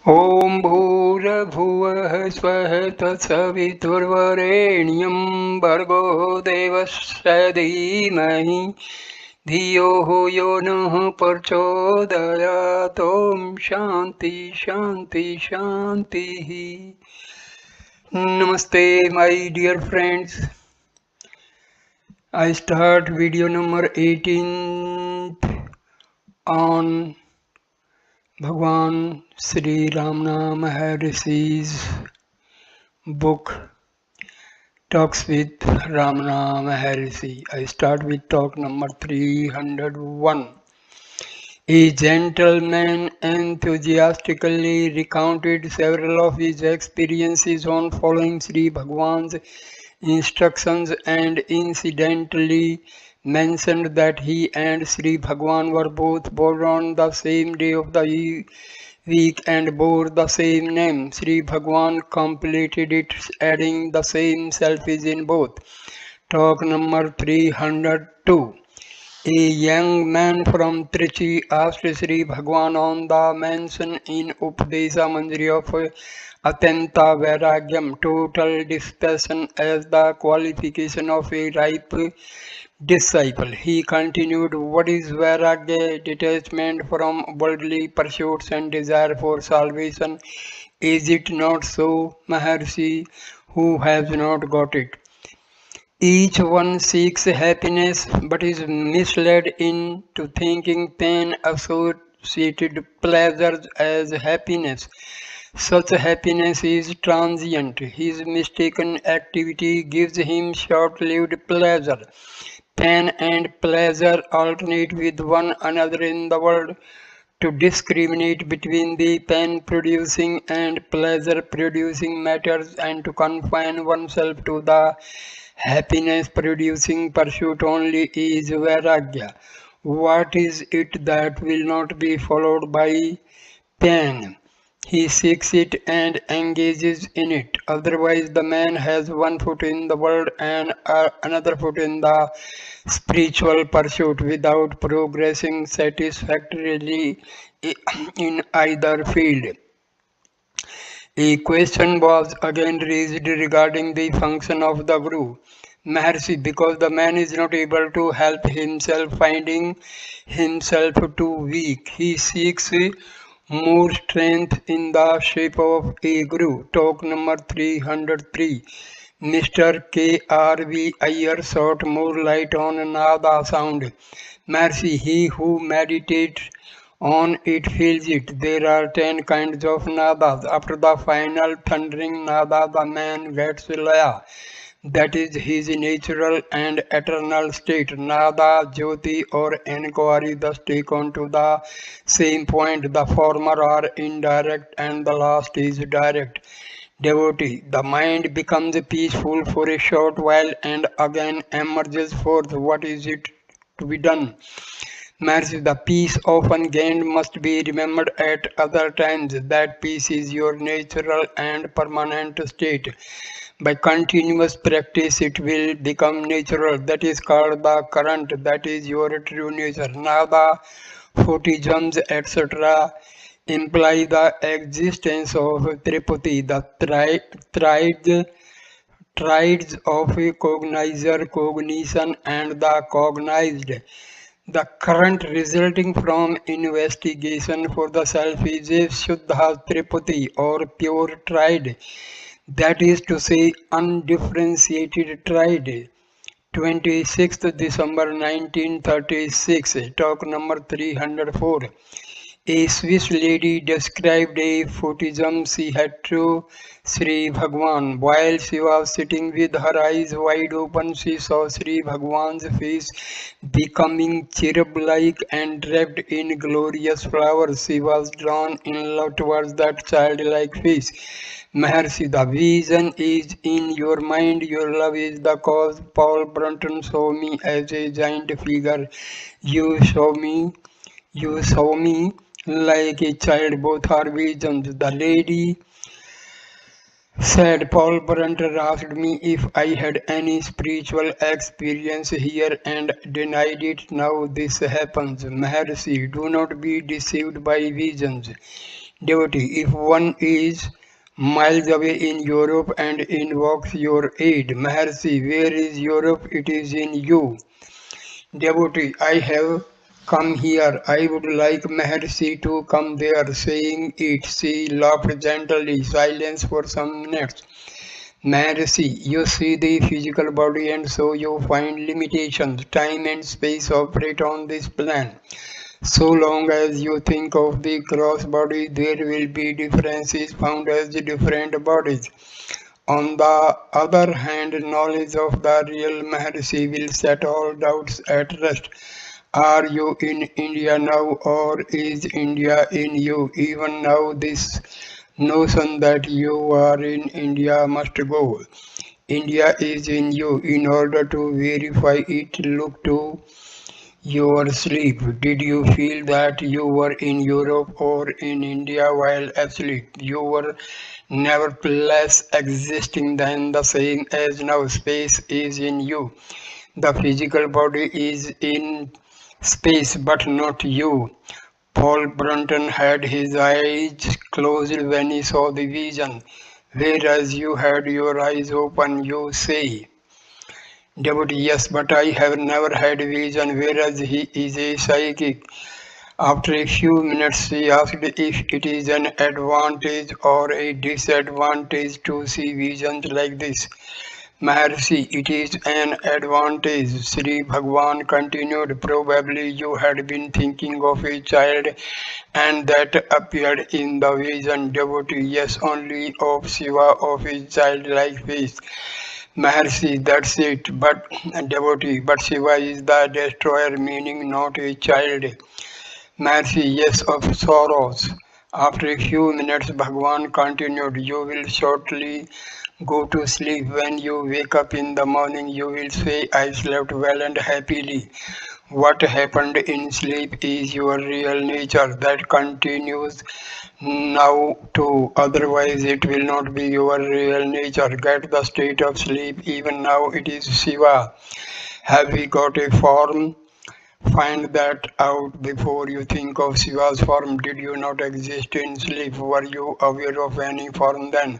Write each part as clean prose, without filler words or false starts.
ॐ भूर्भुवः स्वः तत्सवितुर्वरेण्यं भर्गो देवस्य धीमहि धियो यो नः प्रचोदयात्। ॐ शान्ति शान्ति शान्तिः. Namaste, my dear friends. I start video number 18 on Bhagavan Sri Ramana Maharshi's book Talks with Ramana Maharshi. I start with talk number 301. A gentleman enthusiastically recounted several of his experiences on following Sri Bhagavan's instructions and incidentally mentioned that he and Sri Bhagavan were both born on the same day of the week and bore the same name. Sri Bhagavan completed it, adding the same self is in both. Talk number 302. A young man from Trichy asked Sri Bhagavan on the mention in Upadesa Manjari of Atenta Vairagyam, total dispassion, as the qualification of a ripe disciple. He continued, what is Vairagya? Detachment from worldly pursuits and desire for salvation. Is it not so, Maharshi? Who has not got it? Each one seeks happiness but is misled into thinking pain associated pleasures as happiness. Such happiness is transient. His mistaken activity gives him short-lived pleasure. Pain and pleasure alternate with one another in the world. To discriminate between the pain-producing and pleasure-producing matters and to confine oneself to the happiness-producing pursuit only is vairagya. What is it that will not be followed by pain? He seeks it and engages in it. Otherwise, the man has one foot in the world and another foot in the spiritual pursuit without progressing satisfactorily in either field. A question was again raised regarding the function of the Guru. Maharshi, because the man is not able to help himself, finding himself too weak, he seeks more strength in the shape of a Guru. Talk number 303. Mr. K.R.V. Iyer sought more light on Nada sound. Maharshi, he who meditates on it feels it. There are 10 kinds of nadas. After the final thundering nada, the man gets laya. That is his natural and eternal state. Nada, jyoti or enquiry thus take on to the same point. The former are indirect and the last is direct. Devotee, the mind becomes peaceful for a short while and again emerges forth. What is it to be done? Maharshi, the peace often gained must be remembered at other times. That peace is your natural and permanent state. By continuous practice, it will become natural. That is called the current. That is your true nature. Now the Photisms, etc. imply the existence of Tripati, the triads of cognizer, cognition, and the cognized. The current resulting from investigation for the self is a Shuddha Tripati or pure triad, that is to say, undifferentiated triad. 26th December 1936, talk number 304. A Swiss lady described a Photism she had to Sri Bhagavan. While she was sitting with her eyes wide open, she saw Sri Bhagavan's face becoming cherub-like and draped in glorious flowers. She was drawn in love towards that childlike face. Maharshi, the vision is in your mind, your love is the cause. Paul Brunton saw me as a giant figure. You saw me like a child, both are visions. The lady said, Paul Brunton asked me if I had any spiritual experience here and denied it. Now this happens. Maharshi, do not be deceived by visions. Devotee, if one is miles away in Europe and invokes your aid, Maharshi, where is Europe? It is in you. Devotee, I have come here. I would like Maharshi to come there. Saying it, she laughed gently. Silence for some minutes. Maharshi, you see the physical body and so you find limitations. Time and space operate on this plan. So long as you think of the gross body, there will be differences found as different bodies. On the other hand, knowledge of the real Maharshi will set all doubts at rest. Are you in India now, or is India in you? Even now, this notion that you are in India must go. India is in you. In order to verify it, look to your sleep. Did you feel that you were in Europe or in India while asleep? You were nevertheless existing then, the same as now. Space is in you. The physical body is in space but not you. Paul Brunton had his eyes closed when he saw the vision, whereas you had your eyes open, you say. Devotee, yes, but I have never had vision, whereas he is a psychic. After a few minutes, she asked if it is an advantage or a disadvantage to see visions like this. Maharshi, it is an advantage. Sri Bhagavan continued. Probably you had been thinking of a child and that appeared in the vision. Devotee, yes, only of Shiva of his childlike face. Maharshi, that's it. But devotee, but Shiva is the destroyer, meaning not a child. Maharshi, yes, of sorrows. After a few minutes, Bhagavan continued, you will shortly go to sleep. When you wake up in the morning, you will say, I slept well and happily. What happened in sleep is your real nature that continues now too. Otherwise, it will not be your real nature. Get the state of sleep. Even now, it is Shiva. Have we got a form? Find that out before you think of Shiva's form. Did you not exist in sleep? Were you aware of any form then?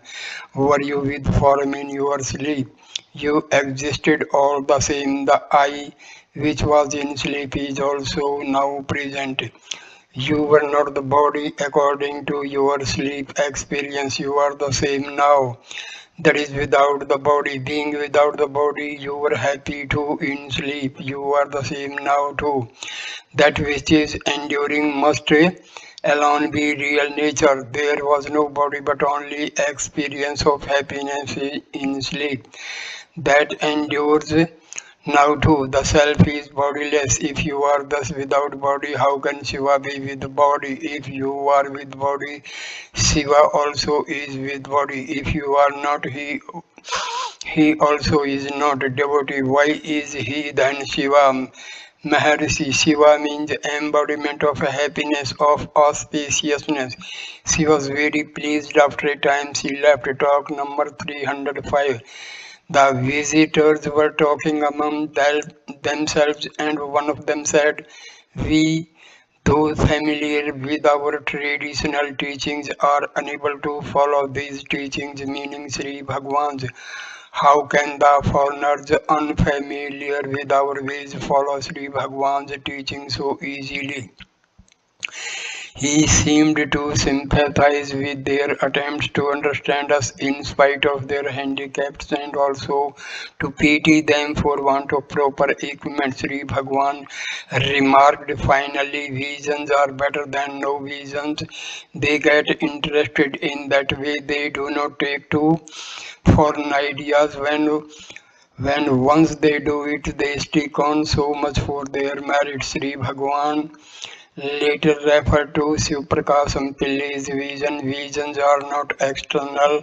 Were you with form in your sleep? You existed all the same. The I which was in sleep is also now present. You were not the body according to your sleep experience. You are the same now. That is without the body. Being without the body, you were happy too in sleep. You are the same now too. That which is enduring must alone be real nature. There was no body but only experience of happiness in sleep. That endures now too. The self is bodiless. If you are thus without body, how can Shiva be with body? If you are with body, Shiva also is with body. If you are not, he also is not. Devotee, why is he then Shiva? Maharshi, Shiva means embodiment of happiness, of auspiciousness. She was very pleased after a time. She left. Talk number 305. The visitors were talking among themselves, and one of them said, we, those familiar with our traditional teachings, are unable to follow these teachings, meaning Sri Bhagavan's. How can the foreigners unfamiliar with our ways follow Sri Bhagavan's teaching so easily? He seemed to sympathize with their attempts to understand us in spite of their handicaps and also to pity them for want of proper equipment. Sri Bhagavan remarked finally, visions are better than no visions. They get interested in that way. They do not take to foreign ideas when once they do it, they stick on so much for their merit. Sri Bhagavan later referred to Shivaprakash Pillai's vision. Visions are not external,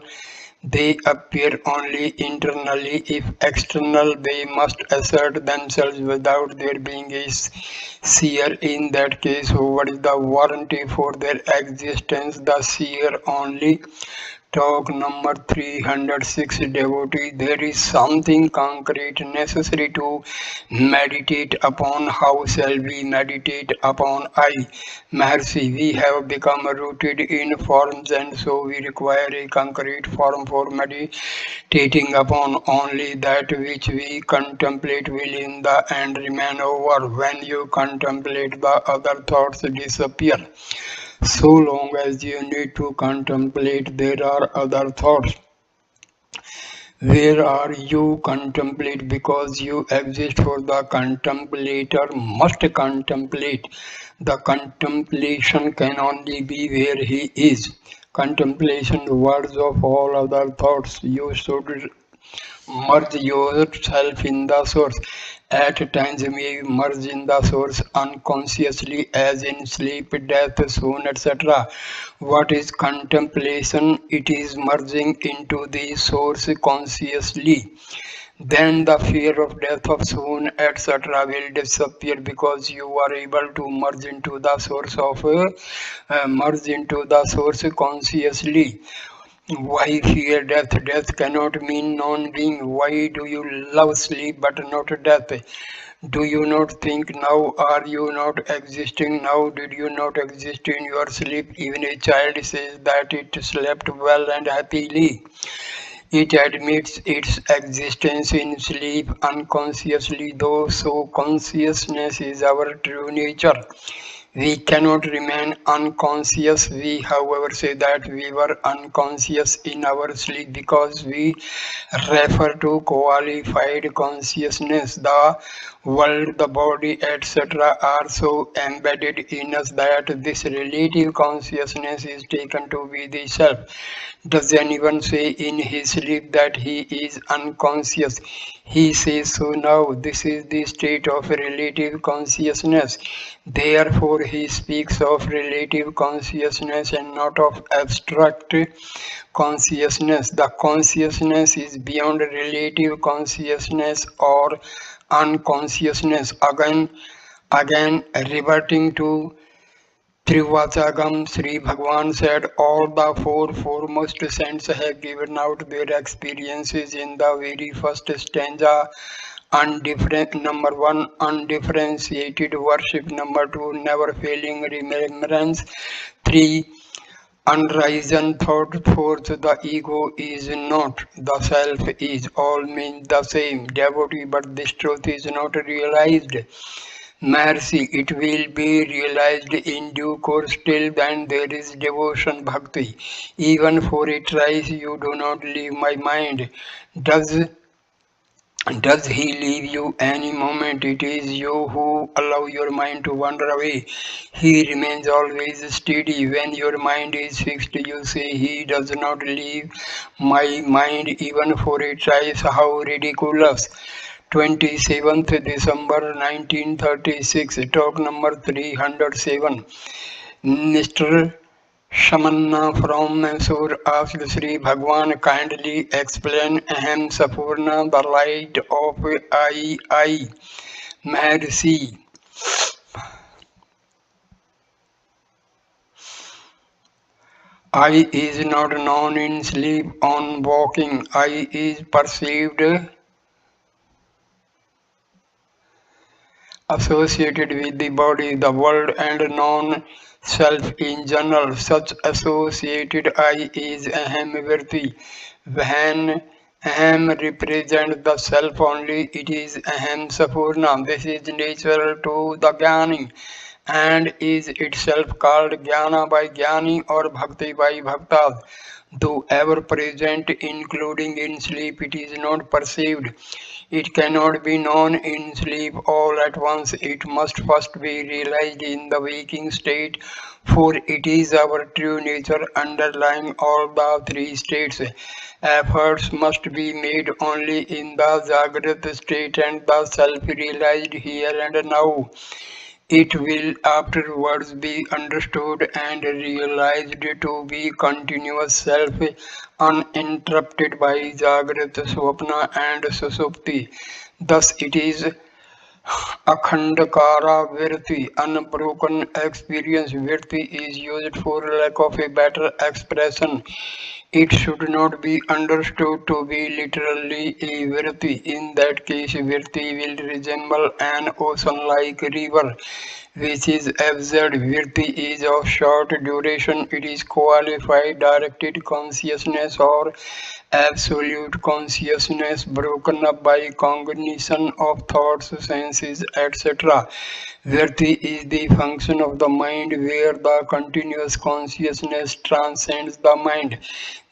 they appear only internally. If external, they must assert themselves without there being a seer. In that case, what is the warranty for their existence? The seer only Talk number 306, devotee. There is something concrete necessary to meditate upon. How shall we meditate upon I? Maharshi, we have become rooted in forms, and so we require a concrete form for meditating upon. Only that which we contemplate will in the end remain over. When you contemplate, the other thoughts disappear. So long as you need to contemplate, there are other thoughts. Where are you contemplate? Because you exist, for the contemplator must contemplate. The contemplation can only be where he is. Contemplation, the words of all other thoughts. You should merge yourself in the source. At times we merge in the source unconsciously, as in sleep, death, soon, etc. What is contemplation? It is merging into the source consciously. Then the fear of death, of soon, etc. will disappear, because you are able to merge into the source consciously. Why fear death? Death cannot mean non-being. Why do you love sleep but not death? Do you not think now? Are you not existing now? Did you not exist in your sleep? Even a child says that it slept well and happily. It admits its existence in sleep unconsciously, though, so consciousness is our true nature. We cannot remain unconscious. We, however, say that we were unconscious in our sleep, because we refer to qualified consciousness. The world, the body, etc. are so embedded in us that this relative consciousness is taken to be the self. Does anyone say in his sleep that he is unconscious? He says so now. This is the state of relative consciousness. Therefore, he speaks of relative consciousness and not of abstract consciousness. The consciousness is beyond relative consciousness or unconsciousness. Again, reverting to Trivacagam, Sri Bhagavan said, all the four foremost saints have given out their experiences in the very first stanza. Number one, undifferentiated worship. Number two, never failing remembrance. Three, unrisen thought. Fourth, the ego is not, the self is. All mean the same, devotee, but this truth is not realized. Mercy, it will be realized in due course. Till then there is devotion, bhakti. Even for a trice you do not leave my mind. Does he leave you any moment? It is you who allow your mind to wander away. He remains always steady. When your mind is fixed, you say, he does not leave my mind even for a trice. How ridiculous. 27th December 1936, talk number 307. Mr. Shamanna from Mysore asked Sri Bhagavan, kindly explain Aham Sapurna, the light of I. Mercy. I is not known in sleep on waking. I is perceived associated with the body, the world, and non-self in general. Such associated I is Aham Virti. When Aham represents the self only, it is Aham Sapurna. This is natural to the Jnani and is itself called Jnana by Jnani or Bhakti by Bhaktas. Though ever present, including in sleep, it is not perceived. It cannot be known in sleep all at once. It must first be realized in the waking state, for it is our true nature underlying all the three states. Efforts must be made only in the Jagrata state and the self realized here and now. It will afterwards be understood and realized to be continuous self, uninterrupted by Jagrata, Swapna and Susupti. Thus it is Akhandakara Virti, unbroken experience. Virti is used for lack of a better expression. It should not be understood to be literally a virti. In that case, virti will resemble an ocean-like river, which is absurd. Virti is of short duration. It is qualified directed consciousness or absolute consciousness broken up by cognition of thoughts, senses, etc. Virti is the function of the mind where the continuous consciousness transcends the mind.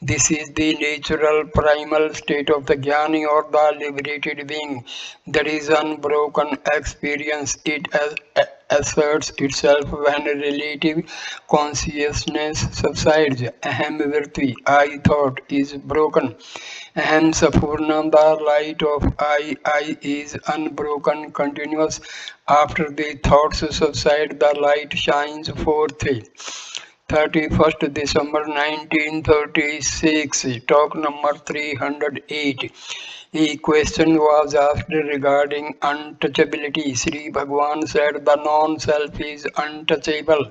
This is the natural primal state of the jnani or the liberated being. That is unbroken experience. It asserts itself when relative consciousness subsides. Aham virti, I thought, is broken. Aham sapurna, the light of I is unbroken, continuous. After the thoughts subside, the light shines forth. 31st December 1936, talk number 308. A question was asked regarding untouchability. Sri Bhagavan said the non-self is untouchable.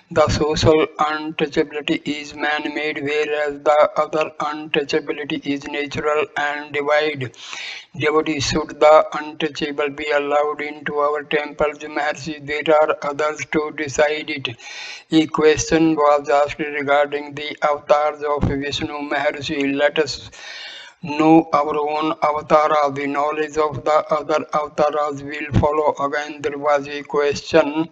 The social untouchability is man-made, whereas the other untouchability is natural and divine. Devotees, should the untouchable be allowed into our temples, Maharshi? There are others to decide it. A question was asked regarding the avatars of Vishnu, Maharshi. Let us know our own avatara. The knowledge of the other avatars will follow. Again, there was a question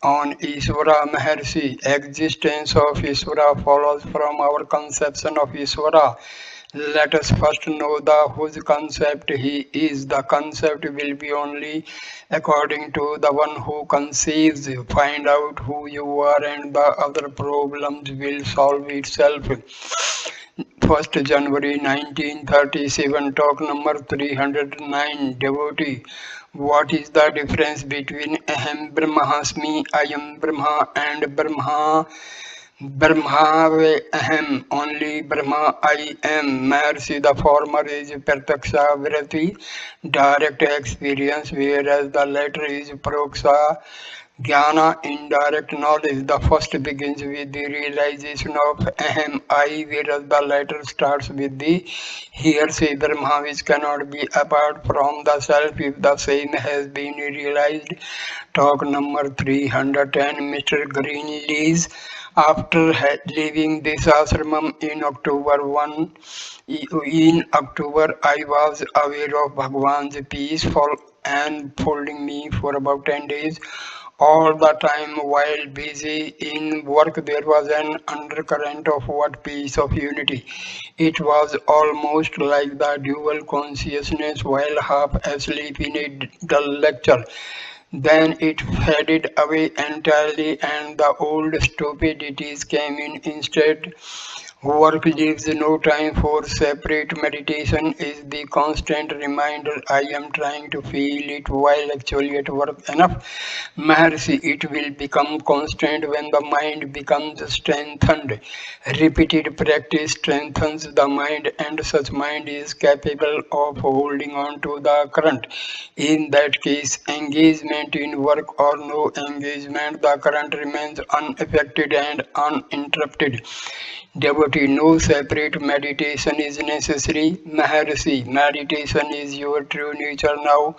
on Ishvara, Maharshi. Existence of Ishvara follows from our conception of Ishvara. Let us first know whose concept he is. The concept will be only according to the one who conceives. Find out who you are and the other problems will solve itself. 1st January 1937, talk number 309, devotee. What is the difference between Aham Brahmasmi, I am Brahma, and Brahmave Aham, only Brahma I am? Mercy, the former is Pratyaksha Vrati, direct experience, whereas the latter is Proksha Jnana, indirect knowledge. The first begins with the realization of Aham, I, whereas the latter starts with the hearsay Brahma, which cannot be apart from the self if the same has been realized. Talk number 310, Mr. Greenlees. After leaving this ashramam in October, I was aware of Bhagavan's peace enfolding me for about 10 days. All the time while busy in work, there was an undercurrent of what peace of unity. It was almost like the dual consciousness while half asleep in a dull lecture. Then it faded away entirely and the old stupidities came in instead. Work leaves no time for separate meditation is the constant reminder. I am trying to feel it while actually at work. Enough. Maharshi, it will become constant when the mind becomes strengthened. Repeated practice strengthens the mind and such mind is capable of holding on to the current. In that case, engagement in work or no engagement, the current remains unaffected and uninterrupted. Devotee, no separate meditation is necessary. Maharshi, meditation is your true nature now.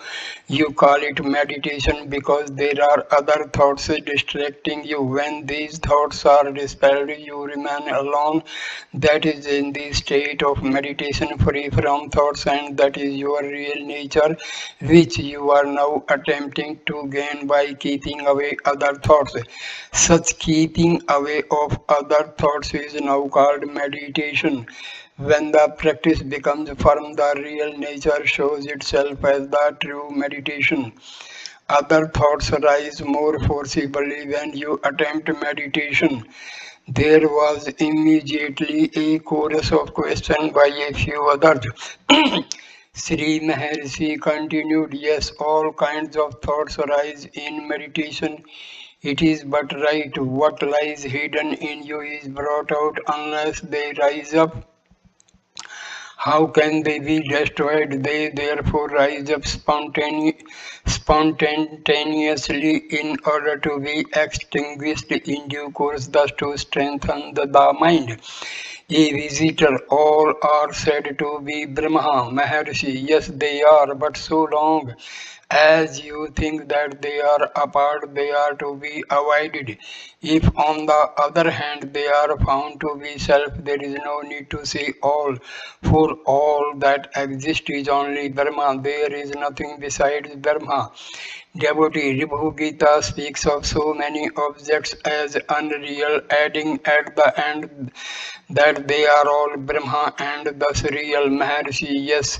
You call it meditation because there are other thoughts distracting you. When these thoughts are dispelled, you remain alone. That is in the state of meditation, free from thoughts, and that is your real nature, which you are now attempting to gain by keeping away other thoughts. Such keeping away of other thoughts is now called meditation. When the practice becomes firm, the real nature shows itself as the true meditation. Other thoughts arise more forcibly when you attempt meditation. There was immediately a chorus of questions by a few others. Sri Maharshi continued, yes, all kinds of thoughts arise in meditation. It is but right. What lies hidden in you is brought out unless they rise up. How can they be destroyed? They therefore rise up spontaneously in order to be extinguished in due course, thus to strengthen the mind. A visitor, all are said to be Brahma, Maharshi. Yes, they are, but so long as you think that they are apart, they are to be avoided. If, on the other hand, they are found to be self, there is no need to say all, for all that exists is only Brahma. There is nothing besides Brahma. Devotee Ribhu Gita speaks of so many objects as unreal, adding at the end that they are all Brahma and thus real. Maharshi, yes,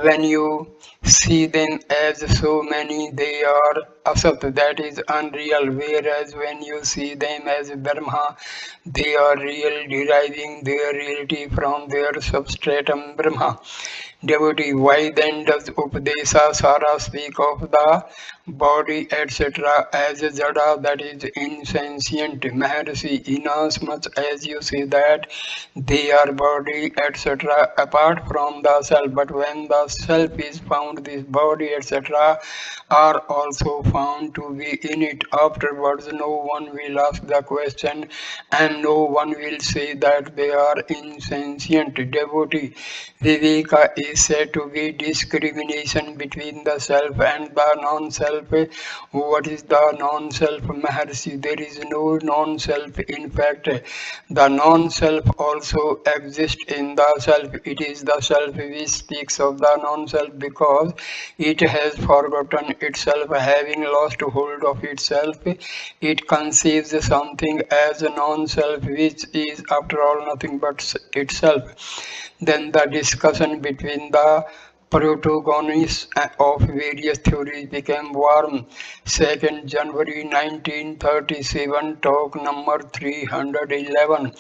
when you see them as so many, they are asat, that is unreal, whereas when you see them as Brahma, they are real, deriving their reality from their substratum Brahma. Devotee, why then does Upadesa Sara speak of the body, etc., as a jada, that is insentient? Maharshi, inasmuch as you say that they are body, etc., apart from the self, but when the self is found, this body, etc., are also found to be in it. Afterwards, no one will ask the question and no one will say that they are insentient. Devotee, Viveka is said to be discrimination between the self and the non-self. What is the non-self, Maharshi? There is no non-self. In fact, the non-self also exists in the self. It is the self which speaks of the non-self because it has forgotten itself, having lost hold of itself. It conceives something as a non-self, which is after all nothing but itself. Then the discussion between the protagonists of various theories became warm. 2nd January 1937, talk number 311.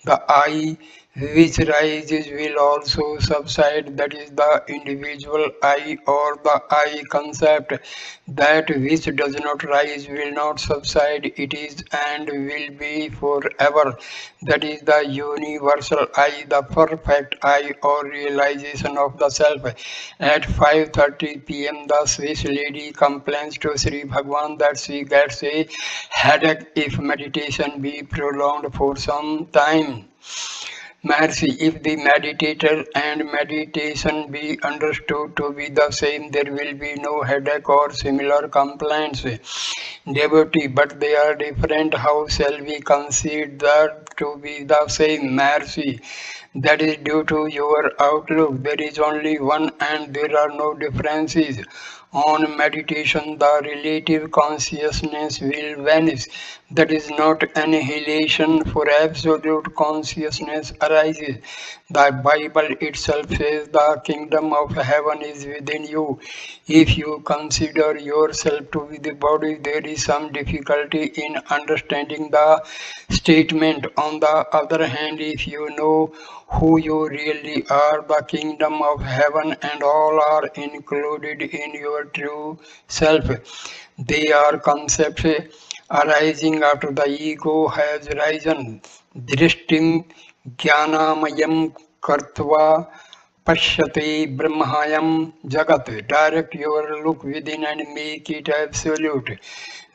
The I which rises will also subside, that is the individual I or the I concept. That which does not rise will not subside, it is and will be forever. That is the universal I, the perfect I or realization of the self. At 5:30 p.m. the Swiss lady complains to Sri Bhagavan that she gets a headache if meditation be prolonged for some time. Maharshi, if the meditator and meditation be understood to be the same, there will be no headache or similar complaints. Devotee, but they are different. How shall we consider to be the same? Maharshi, that is due to your outlook. There is only one and there are no differences. On meditation, the relative consciousness will vanish. That is not annihilation, for absolute consciousness arises. The Bible itself says the kingdom of heaven is within you. If you consider yourself to be the body, there is some difficulty in understanding the statement. On the other hand, if you know who you really are, the kingdom of heaven and all are included in your true self. They are concepts arising after the ego has risen. Drishtim jnanamayam kartva pashyate brahmayam jagat. Direct your look within and make it absolute.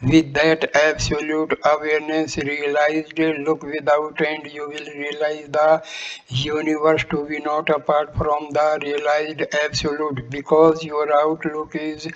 With that absolute awareness realized, look without and you will realize the universe to be not apart from the realized absolute. Because your outlook is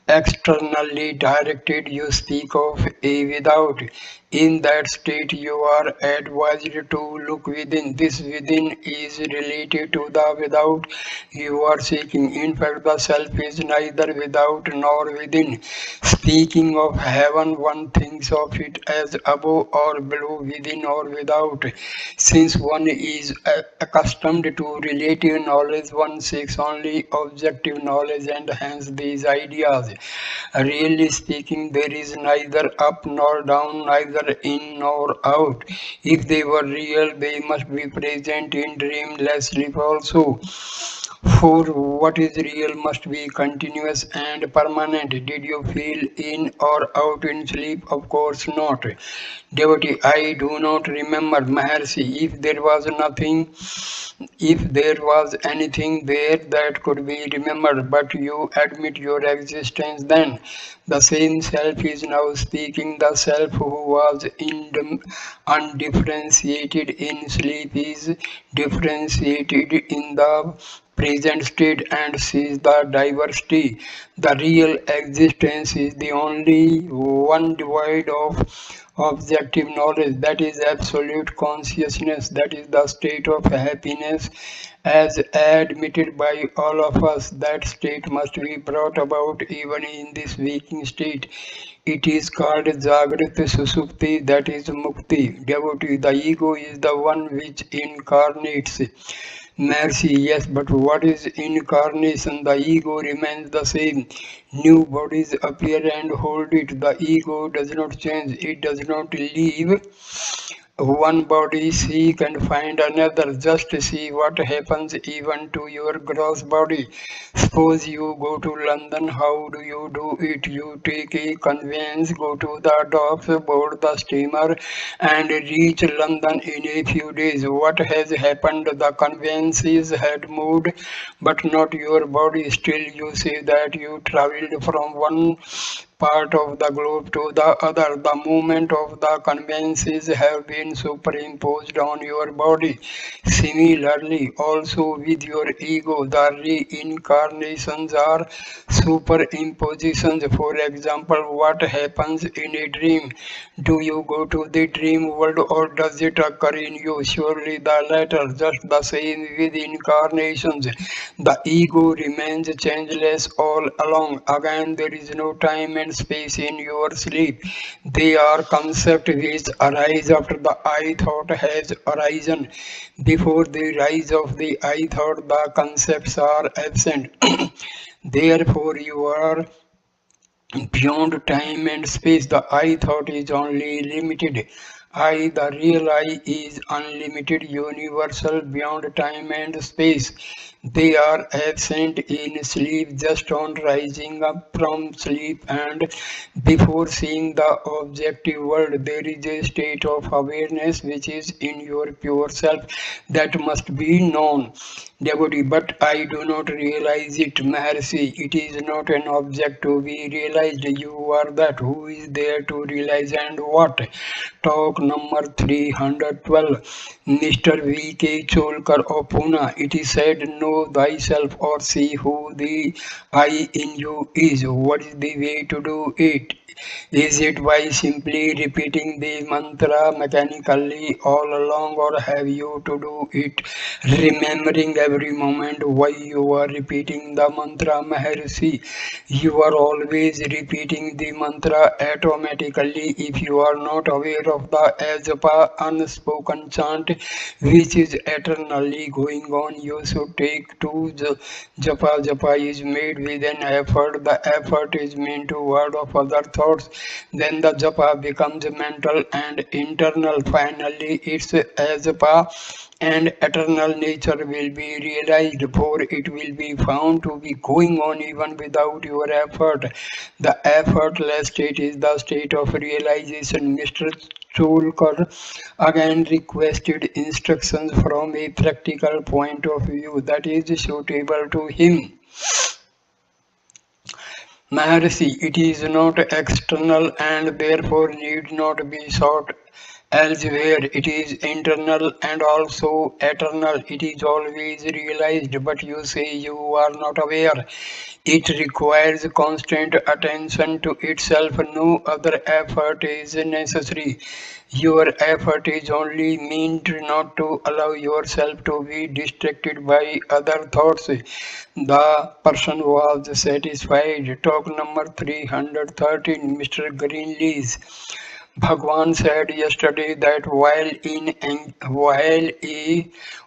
externally directed, you speak of a without. In that state, you are advised to look within. This within is related to the without you are seeking. In fact, the self is neither without nor within. Speaking of heaven, one thinks of it as above or below, within or without. Since one is accustomed to relative knowledge, one seeks only objective knowledge, and hence these ideas. Really speaking, there is neither up nor down, neither in nor out. If they were real, they must be present in dreamless sleep also. For what is real must be continuous and permanent. Did you feel in or out in sleep? Of course not. Devotee, I do not remember. Maharshi, if there was anything there that could be remembered, but you admit your existence, then the same self is now speaking. The self who was undifferentiated in sleep is differentiated in the present state and sees the diversity. The real existence is the only one devoid of objective knowledge, that is absolute consciousness, that is the state of happiness as admitted by all of us. That state must be brought about even in this waking state. It is called Jagrata Susupti, that is Mukti. Devotee, the ego is the one which incarnates. Mercy, yes, but what is incarnation? The ego remains the same. New bodies appear and hold it. The ego does not change, it does not leave one body, seek and find another. Just see what happens even to your gross body. Suppose you go to London, how do you do it? You take a conveyance, go to the docks, board the steamer, and reach London in a few days. What has happened? The conveyances had moved, but not your body. Still, you say that you traveled from one part of the globe to the other. The movement of the conveyances have been superimposed on your body. Similarly, also with your ego, the reincarnations are superimpositions. For example, what happens in a dream? Do you go to the dream world or does it occur in you? Surely the latter. Just the same with incarnations. The ego remains changeless all along. Again, there is no time and space in your sleep. They are concepts which arise after the I thought has arisen. Before the rise of the I thought, the concepts are absent. Therefore, you are beyond time and space. The I thought is only limited. I, the real I, is unlimited, universal, beyond time and space. They are absent in sleep, just on rising up from sleep and before seeing the objective world. There is a state of awareness which is in your pure self that must be known. Devotee, but I do not realize it. Maharshi, it is not an object to be realized. You are that. Who is there to realize and what? Talk number 312. Mr. V.K. Cholkar of Pune. It is said, know thyself or see who the I in you is. What is the way to do it? Is it by simply repeating the mantra mechanically all along, or have you to do it remembering every moment why you are repeating the mantra? Maharshi, you are always repeating the mantra automatically if you are not aware of the ajapa unspoken chant which is eternally going on. You should take two japa. Japa is made with an effort. The effort is meant to ward off other thoughts. Then the japa becomes mental and internal. Finally, its japa and eternal nature will be realized, for it will be found to be going on even without your effort. The effortless state is the state of realization. Mr. Cholkar again requested instructions from a practical point of view that is suitable to him. Maharshi, it is not external and therefore need not be sought elsewhere. It is internal and also eternal. It is always realized, but you say you are not aware. It requires constant attention to itself. No other effort is necessary. Your effort is only meant not to allow yourself to be distracted by other thoughts. The person was satisfied. Talk number 313, Mr. Greenlees. Bhagavan said yesterday that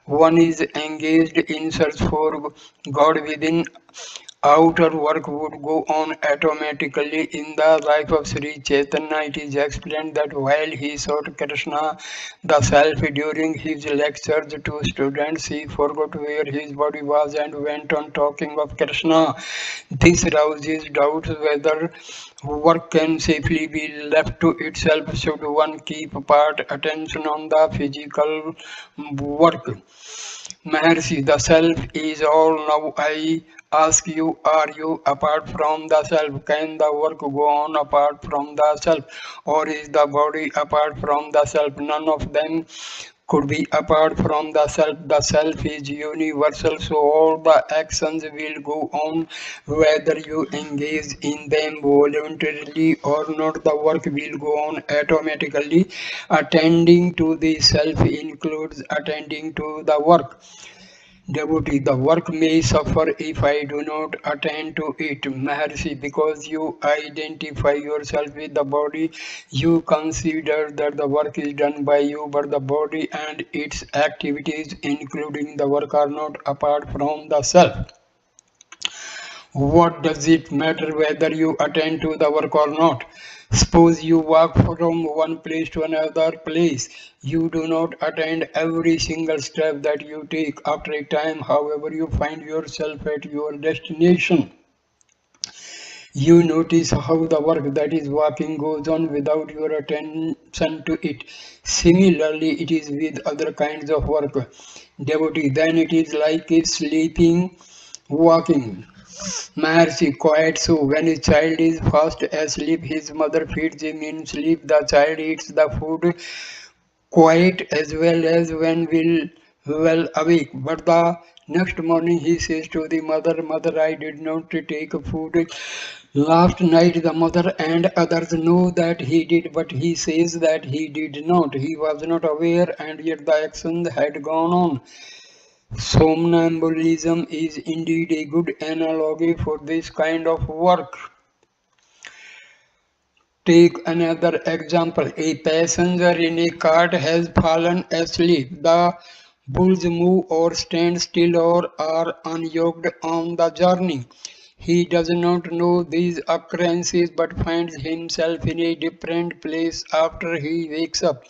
one is engaged in search for God within, outer work would go on automatically. In the life of Sri Chaitanya, it is explained that while he sought Krishna, the self, during his lectures to students, he forgot where his body was and went on talking of Krishna. This rouses doubts whether work can safely be left to itself. Should one keep part attention on the physical work? Maharshi, the self is all. Now I ask you, are you apart from the self? Can the work go on apart from the self? Or is the body apart from the self? None of them could be apart from the self. The self is universal, so all the actions will go on whether you engage in them voluntarily or not. The work will go on automatically. Attending to the self includes attending to the work. Devotee, the work may suffer if I do not attend to it. Maharshi, because you identify yourself with the body, you consider that the work is done by you, but the body and its activities, including the work, are not apart from the self. What does it matter whether you attend to the work or not? Suppose you walk from one place to another place. You do not attend every single step that you take. After a time, however, you find yourself at your destination. You notice how the work, that is walking, goes on without your attention to it. Similarly, it is with other kinds of work. Devotee, then it is like a sleeping, walking. Maharshi, quite so. When a child is fast asleep, his mother feeds him in sleep. The child eats the food quite as well as when well awake. But the next morning he says to the mother, Mother, I did not take food last night. The mother and others know that he did, but he says that he did not. He was not aware, and yet the action had gone on. Somnambulism is indeed a good analogy for this kind of work. Take another example. A passenger in a cart has fallen asleep. The bulls move or stand still or are unyoked on the journey. He does not know these occurrences but finds himself in a different place after he wakes up.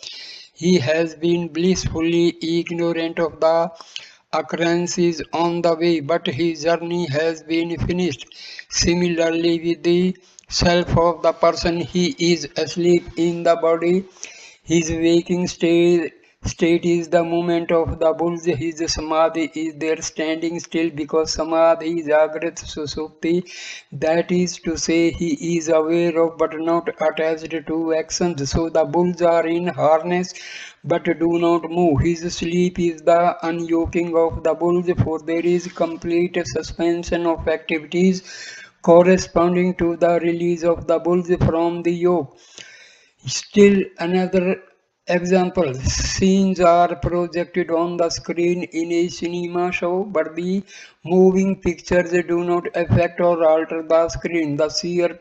He has been blissfully ignorant of the occurrences on the way, but his journey has been finished. Similarly, with the self of the person, he is asleep in the body. His waking state is the moment of the bulls. His samadhi is there standing still, because samadhi is agrit susupti. That is to say, he is aware of but not attached to actions. So the bulls are in harness but do not move. His sleep is the unyoking of the bulls, for there is complete suspension of activities corresponding to the release of the bulls from the yoke. Still another example, scenes are projected on the screen in a cinema show, but the moving pictures do not affect or alter the screen. The seer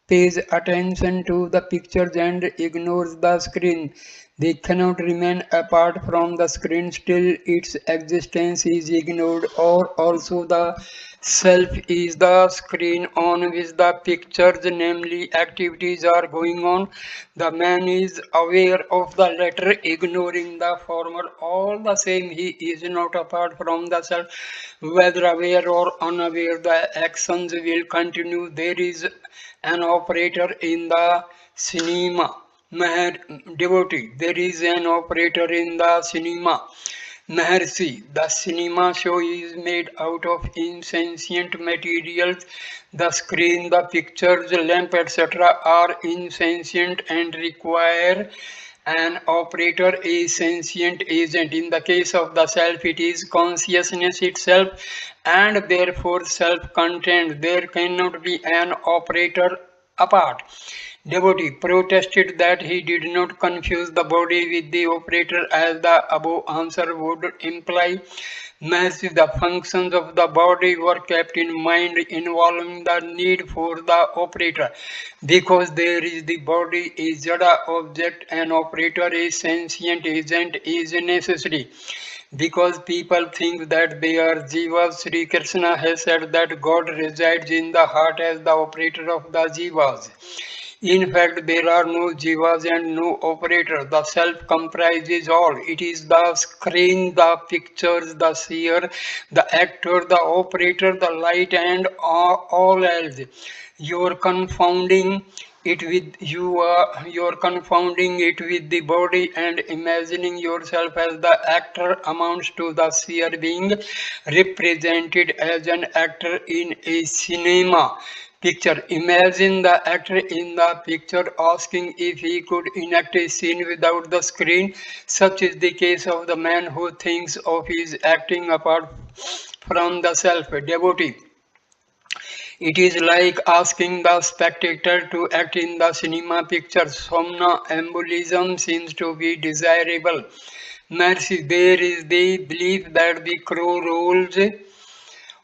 pays attention to the pictures and ignores the screen. They cannot remain apart from the screen, still its existence is ignored. Or also the self is the screen on which the pictures, namely activities, are going on. The man is aware of the latter, ignoring the former. All the same, he is not apart from the self. Whether aware or unaware, the actions will continue. There is an operator in the cinema. Devotee, there is an operator in the cinema. Maharshi, the cinema show is made out of insentient materials. The screen, the pictures, lamp, etc. are insentient and require an operator, a sentient agent. In the case of the self, it is consciousness itself and therefore self-contained. There cannot be an operator apart. Devotee protested that he did not confuse the body with the operator as the above answer would imply. Massive, the functions of the body were kept in mind, involving the need for the operator. Because there is the body, a jada object, an operator, a sentient agent is necessary. Because people think that they are jivas. Sri Krishna has said that God resides in the heart as the operator of the jivas. In fact, there are no jivas and no operator. The self comprises all. It is the screen, the pictures, the seer, the actor, the operator, the light, and all else. You're confounding it with you're confounding it with the body, and imagining yourself as the actor amounts to the seer being represented as an actor in a cinema picture. Imagine the actor in the picture asking if he could enact a scene without the screen. Such is the case of the man who thinks of his acting apart from the self. Devotee. It is like asking the spectator to act in the cinema picture. Somnambulism seems to be desirable. Mercy, there is the belief that the crow rolls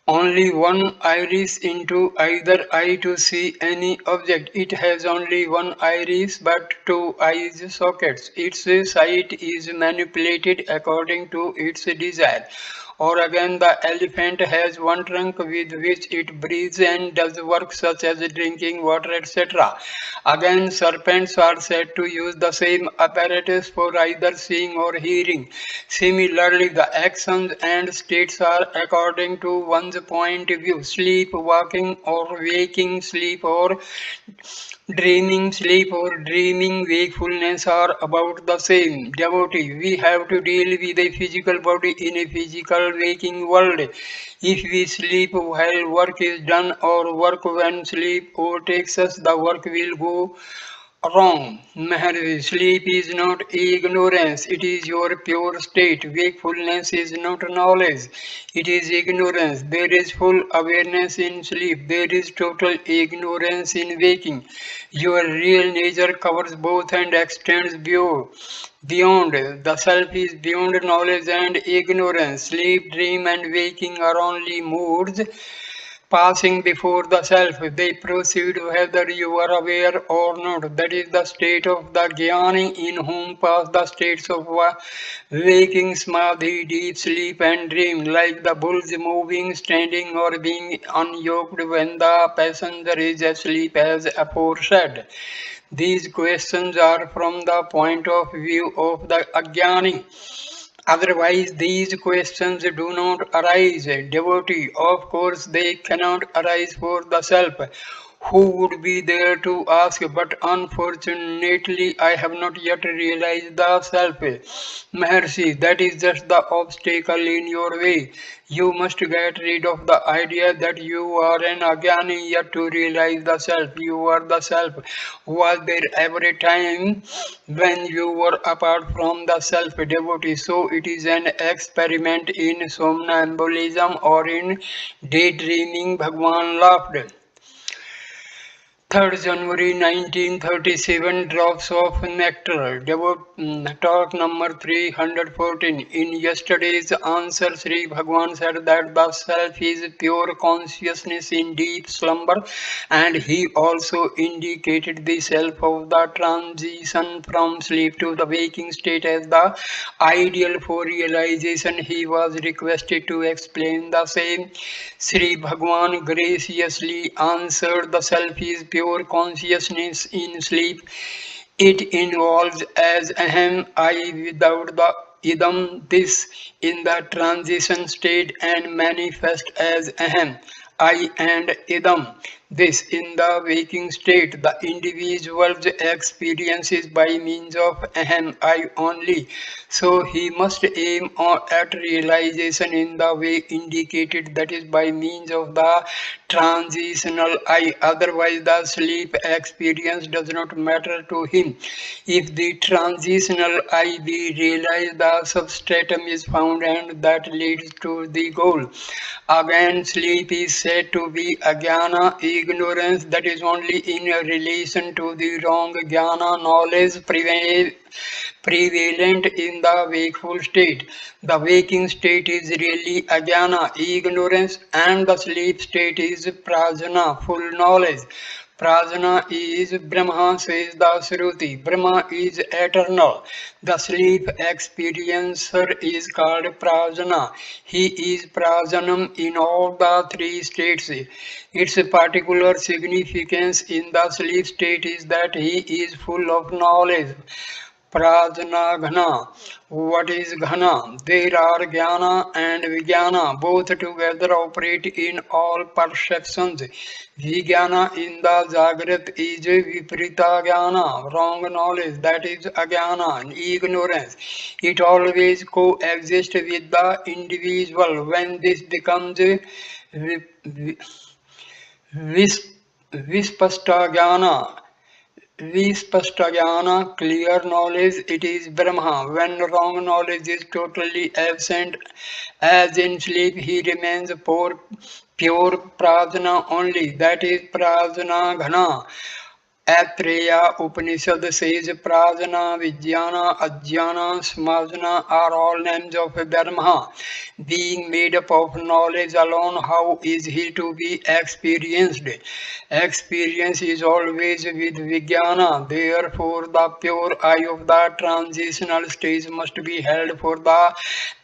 only one iris into either eye to see any object. It has only one iris but two eye sockets. Its sight is manipulated according to its desire. Or again, the elephant has one trunk with which it breathes and does work such as drinking water, etc. Again, serpents are said to use the same apparatus for either seeing or hearing. Similarly, the actions and states are according to one's point of view. Sleep, waking or waking, sleep or dreaming, wakefulness are about the same. Devotee, we have to deal with a physical body in a physical waking world. If we sleep while work is done or work when sleep overtakes us, the work will go wrong. Maharaji, sleep is not ignorance, it is your pure state. Wakefulness is not knowledge, it is ignorance. There is full awareness in sleep, there is total ignorance in waking. Your real nature covers both and extends beyond. The self is beyond knowledge and ignorance. Sleep, dream, and waking are only moods passing before the self. They proceed whether you are aware or not. That is the state of the jnani, in whom pass the states of waking, samadhi, deep sleep, and dream, like the bulls moving, standing, or being unyoked when the passenger is asleep, as aforesaid. These questions are from the point of view of the ajnani. Otherwise, these questions do not arise. Devotee, of course, they cannot arise for the self. Who would be there to ask? But unfortunately, I have not yet realized the self. Maharshi, that is just the obstacle in your way. You must get rid of the idea that you are an ajnani yet to realize the self. You are the self. Was there ever a time when you were apart from the self, devotee? So it is an experiment in somnambulism or in daydreaming. Bhagavan laughed. 3rd January 1937, Drops of Nectar, talk number 314. In yesterday's answer, Sri Bhagavan said that the self is pure consciousness in deep slumber, and he also indicated the self of the transition from sleep to the waking state as the ideal for realization. He was requested to explain the same. Sri Bhagavan graciously answered, the self is pure consciousness in sleep. It involves as aham, I, without the idam, this, in the transition state, and manifest as aham, I, and idam, this, in the waking state. The individual's experience is by means of aham, I only. So he must aim at realization in the way indicated, that is by means of the transitional I. Otherwise, the sleep experience does not matter to him. If the transitional I be realized, the substratum is found, and that leads to the goal. Again, sleep is said to be ajnana, ignorance, that is only in relation to the wrong jnana, knowledge prevalent in the wakeful state. The waking state is really ajnana, ignorance, and the sleep state is prajna, full knowledge. Prajna is Brahma, says the Shruti. Brahma is eternal. The sleep experiencer is called Prajna. He is Prajanam in all the three states. Its particular significance in the sleep state is that he is full of knowledge. Prajna Ghana. What is Ghana? There are Jnana and Vijnana. Both together operate in all perceptions. Vijnana in the Jagrat is Viprita Jnana, wrong knowledge, that is Ajnana, ignorance. It always coexists with the individual. When this becomes vis- Vispasta Jnana, Vispastajana, clear knowledge, it is Brahma. When wrong knowledge is totally absent, as in sleep, he remains pure prajna only, that is prajna ghana. Aitreya Upanishad says Prajna, Vijnana, Ajnana, Smajna are all names of Brahma. Being made up of knowledge alone, how is he to be experienced? Experience is always with Vijnana. Therefore, the pure eye of the transitional stage must be held for the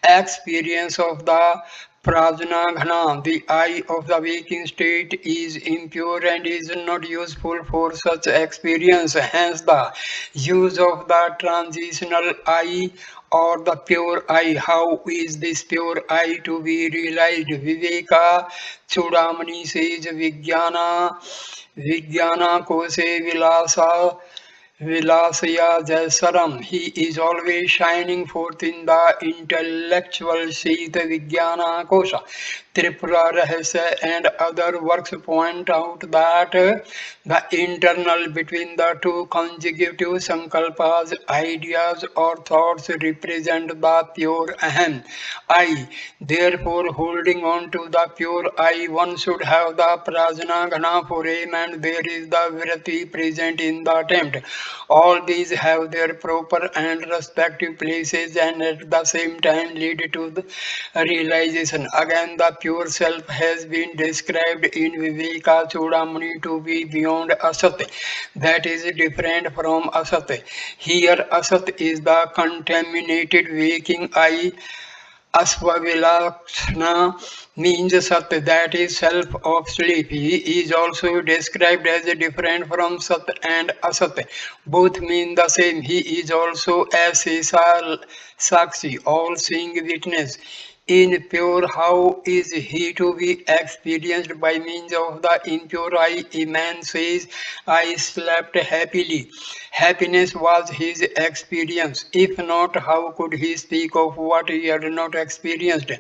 experience of the Prajnaghana, the eye of the waking state, is impure and is not useful for such experience. Hence, the use of the transitional eye or the pure eye. How is this pure eye to be realized? Viveka Chudamani says Vijnana Kose Vilasa Vilasaya Jasaram. He is always shining forth in the intellectual Sita Vijnana Kosha. Tripura Rahasya and other works point out that the internal between the two consecutive sankalpas, ideas or thoughts represent the pure Aham, I. Therefore, holding on to the pure I, one should have the prajna ghana for aim, and there is the virati present in the attempt. All these have their proper and respective places and at the same time lead to the realization. Again, the pure self has been described in Viveka Chudamani to be beyond Asat, that is different from Asat. Here, Asat is the contaminated waking I. Asvavilakshana means Sat, that is self of sleep. He is also described as different from Sat and Asat. Both mean the same. He is also a Sesa Sakshi, all seeing witness. In pure, how is he to be experienced by means of the impure eye? A man says, I slept happily. Happiness was his experience. If not, how could he speak of what he had not experienced?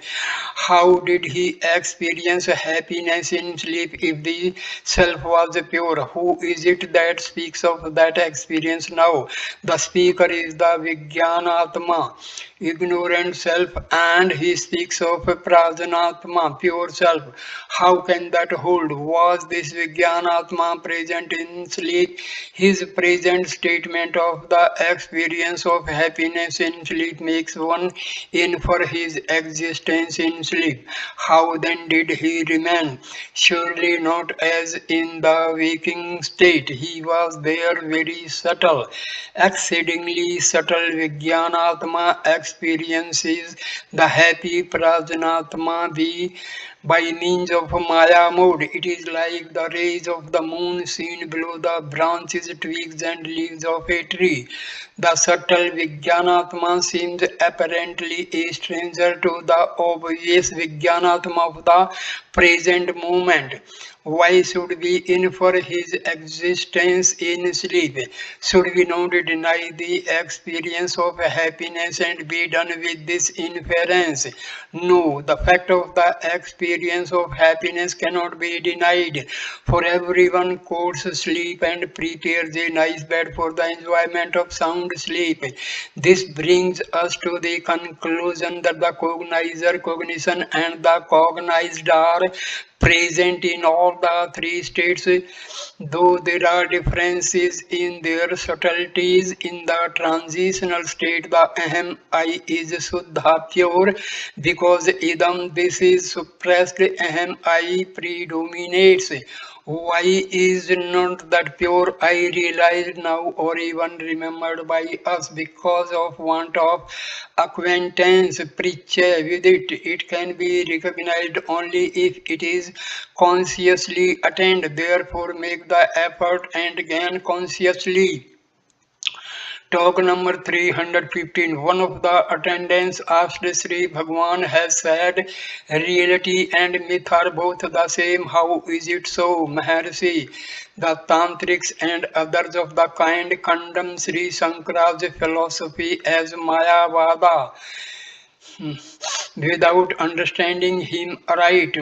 How did he experience happiness in sleep if the self was pure? Who is it that speaks of that experience now? The speaker is the Vijnanatma, ignorant self, and he speaks of Prajanatma, pure self. How can that hold? Was this Vijnanatma present in sleep? His present statement of the experience of happiness in sleep makes one infer his existence in sleep. How then did he remain? Surely not as in the waking state. He was there very subtle, exceedingly subtle. Vijnanatma experiences the happy Prajanatma by means of Maya mode. It is like the rays of the moon seen below the branches, twigs, and leaves of a tree. The subtle Vijnanatma seems apparently a stranger to the obvious Vijnanatma of the present moment. Why should we infer his existence in sleep? Should we not deny the experience of happiness and be done with this inference? No, the fact of the experience of happiness cannot be denied. For everyone courts sleep and prepares a nice bed for the enjoyment of sound sleep. This brings us to the conclusion that the cognizer, cognition, and the cognized are present in all the three states, though there are differences in their subtleties. In the transitional state, the ahem I is Suddha pure, because idam this is suppressed, ahem I predominates. Why is not that pure I realized now or even remembered by us because of want of acquaintance, preacher with it? It can be recognized only if it is consciously attained. Therefore, make the effort and gain consciously. Talk number 315. One of the attendants asked Sri Bhagavan has said, reality and myth are both the same. How is it so, Maharashi? The Tantrics and others of the kind condemn Sri Shankara's philosophy as Mayavada without understanding him right.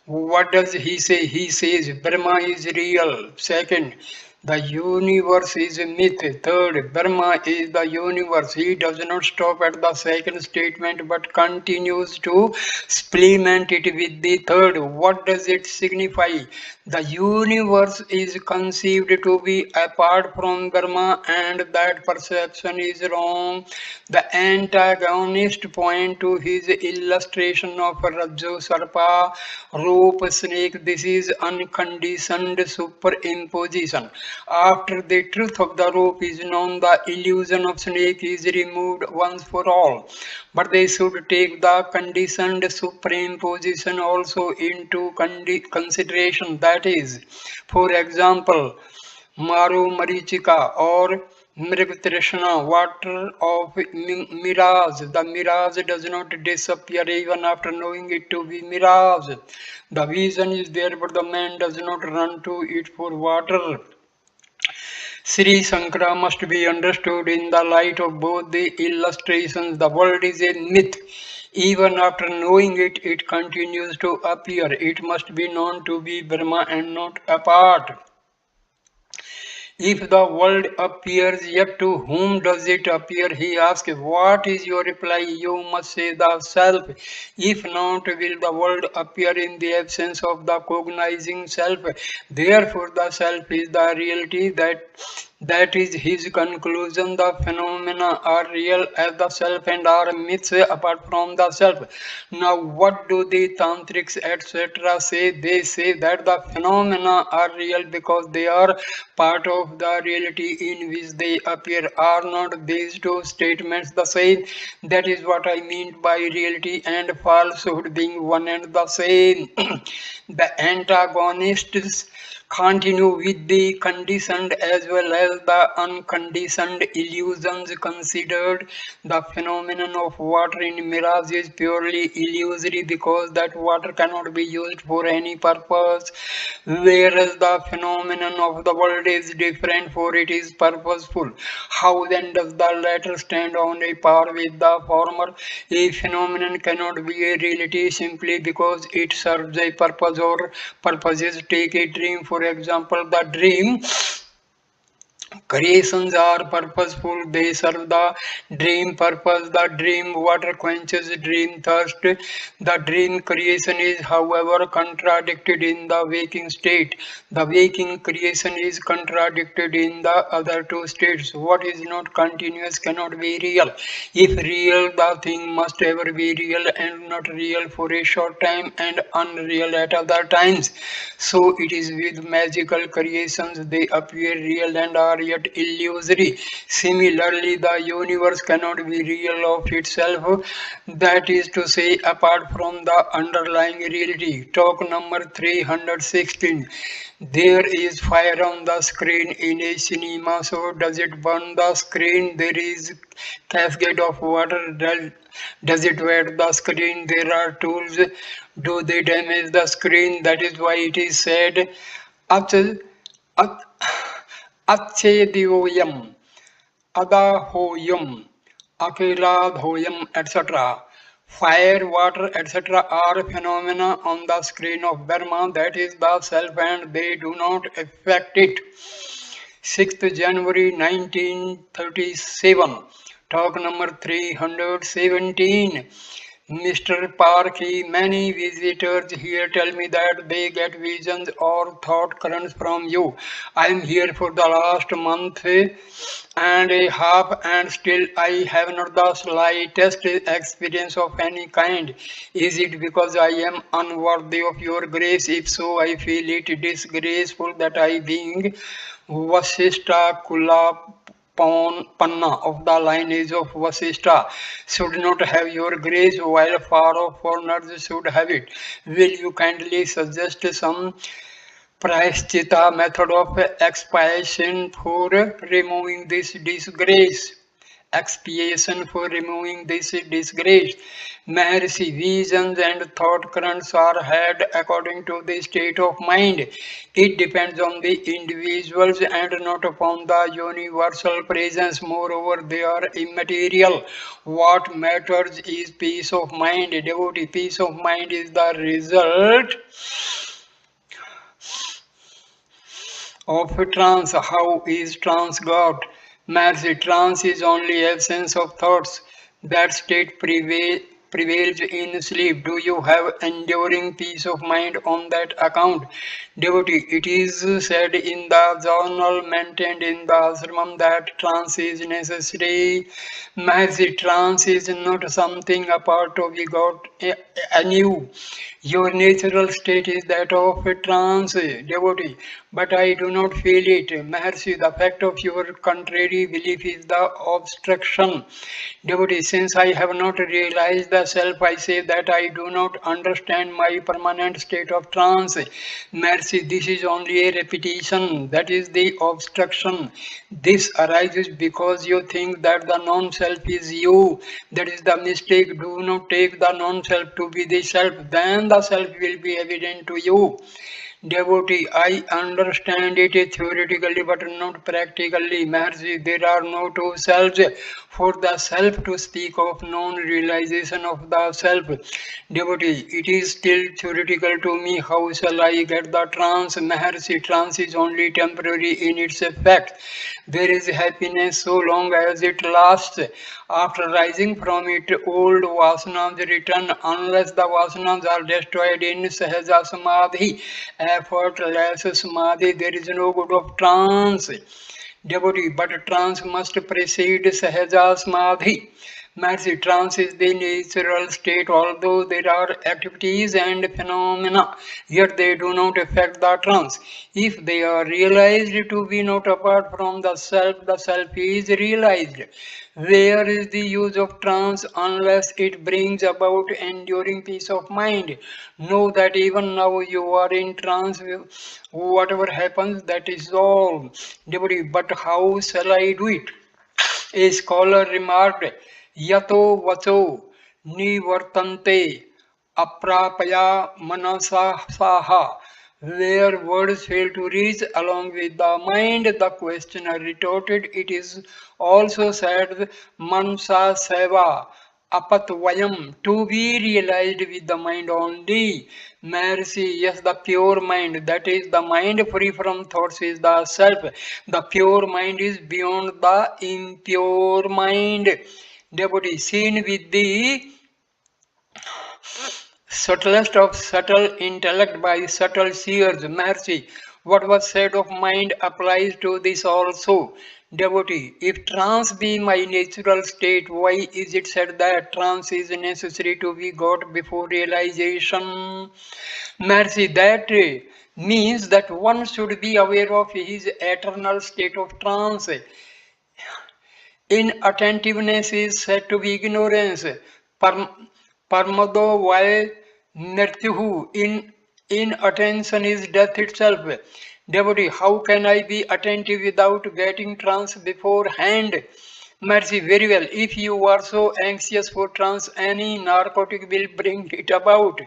What does he say? He says Brahma is real. Second, the universe is a myth. Third, Brahma is the universe. He does not stop at the second statement but continues to supplement it with the third. What does it signify? The universe is conceived to be apart from Brahma and that perception is wrong. The antagonist point to his illustration of Rajju Sarpa, rope snake. This is unconditioned superimposition. After the truth of the rope is known, the illusion of snake is removed once for all. But they should take the conditioned superimposition also into consideration. That is, for example, Maru Marichika or Mrigtrishna, water of mirage. The mirage does not disappear even after knowing it to be mirage. The vision is there, but the man does not run to it for water. Sri Sankara must be understood in the light of both the illustrations. The world is a myth. Even after knowing it, it continues to appear. It must be known to be Brahma and not apart. If the world appears, yet to whom does it appear? He asks. What is your reply? You must say the self. If not, will the world appear in the absence of the cognizing self? Therefore, the self is the reality. That is his conclusion. The phenomena are real as the self and are myths apart from the self. Now, what do the tantrics etc. say? They say that the phenomena are real because they are part of the reality in which they appear. Are not these two statements the same? That is what I mean by reality and falsehood being one and the same. The antagonists continue with the conditioned as well as the unconditioned illusions considered. The phenomenon of water in mirage is purely illusory because that water cannot be used for any purpose, whereas the phenomenon of the world is different, for it is purposeful. How then does the latter stand on a par with the former? A phenomenon cannot be a reality simply because it serves a purpose or purposes. Take a dream, for example. The dream creations are purposeful, they serve the dream purpose. The dream water quenches dream thirst. The dream creation is, however, contradicted in the waking state. The waking creation is contradicted in the other two states. What is not continuous cannot be real. If real, the thing must ever be real and not real for a short time and unreal at other times. So it is with magical creations, they appear real and are yet illusory. Similarly, the universe cannot be real of itself, that is to say, apart from the underlying reality. Talk number 316. There is fire on the screen in a cinema, so does it burn the screen? There is cascade of water, does it wet the screen? There are tools, do they damage the screen? That is why it is said, Ach- ach- Achedioyam, Adahoyam, Akiladhoyam, etc. Fire, water, etc. are phenomena on the screen of Brahma, that is the self, and they do not affect it. 6th January 1937. Talk number 317. Mr. Parky, many visitors here tell me that they get visions or thought currents from you. I am here for the last month and a half and still I have not the slightest experience of any kind. Is it because I am unworthy of your grace? If so, I feel it disgraceful that I being Vasishta Kula Panna of the lineage of Vasishta should not have your grace while far off foreigners should have it. Will you kindly suggest some Prashchita method of expiation for removing this disgrace? Expiation for removing this disgrace. Maharishi, visions and thought currents are had according to the state of mind. It depends on the individuals and not upon the universal presence. Moreover, they are immaterial. What matters is peace of mind. Devotee, peace of mind is the result of trance. How is trance got? Mercy, trance is only absence of thoughts. That state prevails in sleep. Do you have enduring peace of mind on that account? Devotee, it is said in the journal maintained in the ashram that trance is necessary. Mercy, trance is not something apart of got anew. Your natural state is that of a trance, devotee, but I do not feel it. Maharshi, the fact of your contrary belief is the obstruction. Devotee, since I have not realized the self, I say that I do not understand my permanent state of trance. Maharshi, this is only a repetition. That is the obstruction. This arises because you think that the non-self is you. That is the mistake. Do not take the non-self to be the self. Then the self will be evident to you. Devotee, I understand it theoretically but not practically. Maharshi, there are no two selves. For the self to speak of non-realization of the self. Devotee, it is still theoretical to me. How shall I get the trance? Maharshi, trance is only temporary in its effect. There is happiness so long as it lasts. After rising from it, old vasanas return unless the vasanas are destroyed in Sahaja Samadhi, effortless Samadhi. There is no good of trance. Devotee, but trance must precede Sahaja Samadhi. Mercy, trance is the natural state, although there are activities and phenomena, yet they do not affect the trance. If they are realized to be not apart from the self is realized. Where is the use of trance unless it brings about enduring peace of mind? Know that even now you are in trance, whatever happens, that is all. Devotee, but how shall I do it? A scholar remarked, Yato vacho nivartante aprapaya manasa saha. Where words fail to reach along with the mind, the questioner retorted, it is also said mansa seva apatvayam, to be realized with the mind only. Mercy, yes, the pure mind, that is the mind free from thoughts is the self. The pure mind is beyond the impure mind. Devotee, seen with the subtlest of subtle intellect by subtle seers. Mercy, what was said of mind applies to this also. Devotee, if trance be my natural state, why is it said that trance is necessary to be got before realization? Mercy, that means that one should be aware of his eternal state of trance. Inattentiveness is said to be ignorance. Parmado vai mrityuhu. Inattention is death itself. Devotee, how can I be attentive without getting trance beforehand? Mercy, very well. If you are so anxious for trance, any narcotic will bring it about.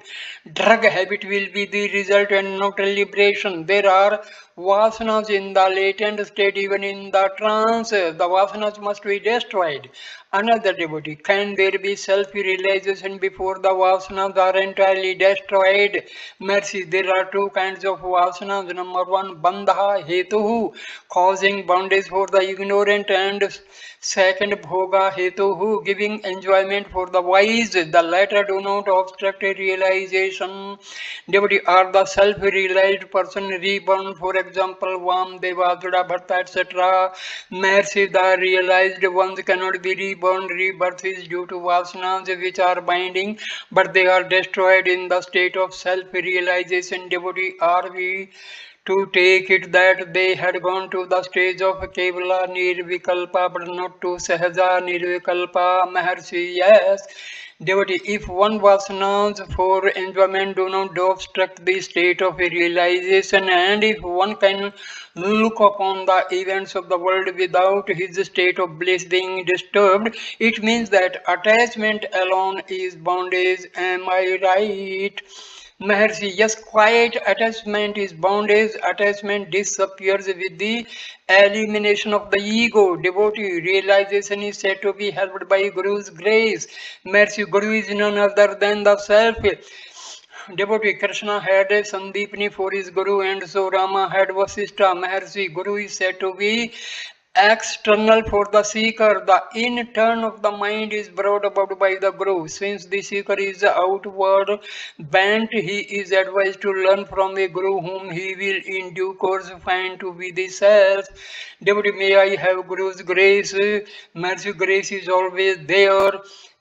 Drug habit will be the result and not liberation. There are vasanas in the latent state, even in the trance, the vasanas must be destroyed. Another devotee, can there be self-realization before the vasanas are entirely destroyed? Mercy, there are two kinds of vasanas. Number one, bandha hetuhu, causing bondage for the ignorant, and second, bhoga hetuhu, giving enjoyment for the wise. The latter do not obstruct realization. Devotee are the self-realized person reborn, for example, Vamdeva, Bhatta, etc. Mercy, the realized ones cannot be reborn. Rebirth is due to vasanas which are binding, but they are destroyed in the state of self-realization. Devotee are we to take it that they had gone to the stage of Kevala Nirvikalpa, but not to Sahaja Nirvikalpa. Maharshi, yes. Devotee, if one vasanas for enjoyment do not obstruct the state of realization, and if one can look upon the events of the world without his state of bliss being disturbed, it means that attachment alone is bondage. Am I right? Maharshi, yes, quiet attachment is bondage. Attachment disappears with the elimination of the ego. Devotee realization is said to be helped by Guru's grace. Mercy, Guru is none other than the self. Devotee, Krishna had a Sandeepani for his Guru, and so Rama had Vasishtha. Maharshi, Guru is said to be external for the seeker. The intern of the mind is brought about by the Guru. Since the seeker is outward bent, he is advised to learn from a Guru whom he will in due course find to be the self. Devotee, may I have Guru's grace. Mercy, grace is always there.